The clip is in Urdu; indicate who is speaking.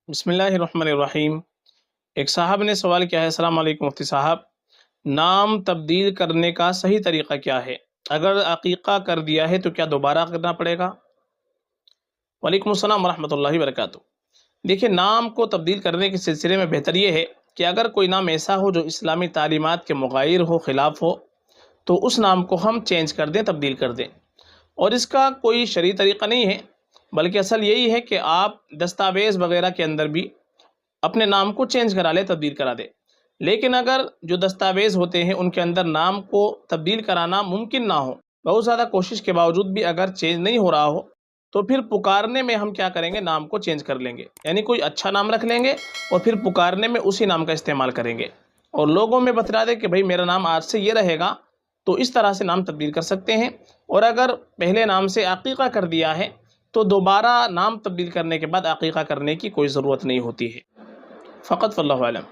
Speaker 1: بسم اللہ الرحمن الرحیم۔ ایک صاحب نے سوال کیا ہے، السلام علیکم مفتی صاحب، نام تبدیل کرنے کا صحیح طریقہ کیا ہے؟ اگر عقیقہ کر دیا ہے تو کیا دوبارہ کرنا پڑے گا؟ وعلیکم السلام ورحمۃ اللہ وبرکاتہ۔ دیکھیے، نام کو تبدیل کرنے کے سلسلے میں بہتر یہ ہے کہ اگر کوئی نام ایسا ہو جو اسلامی تعلیمات کے مغایر ہو، خلاف ہو، تو اس نام کو ہم چینج کر دیں، تبدیل کر دیں۔ اور اس کا کوئی شرعی طریقہ نہیں ہے، بلکہ اصل یہی ہے کہ آپ دستاویز وغیرہ کے اندر بھی اپنے نام کو چینج کرا لے، تبدیل کرا دے۔ لیکن اگر جو دستاویز ہوتے ہیں ان کے اندر نام کو تبدیل کرانا ممکن نہ ہو، بہت زیادہ کوشش کے باوجود بھی اگر چینج نہیں ہو رہا ہو، تو پھر پکارنے میں ہم کیا کریں گے، نام کو چینج کر لیں گے، یعنی کوئی اچھا نام رکھ لیں گے اور پھر پکارنے میں اسی نام کا استعمال کریں گے، اور لوگوں میں بتلا دیں کہ بھائی میرا نام آج سے یہ رہے گا۔ تو اس طرح سے نام تبدیل کر سکتے ہیں۔ اور اگر پہلے نام سے عقیقہ کر دیا ہے تو دوبارہ نام تبدیل کرنے کے بعد عقیقہ کرنے کی کوئی ضرورت نہیں ہوتی ہے۔ فقط واللہ اعلم۔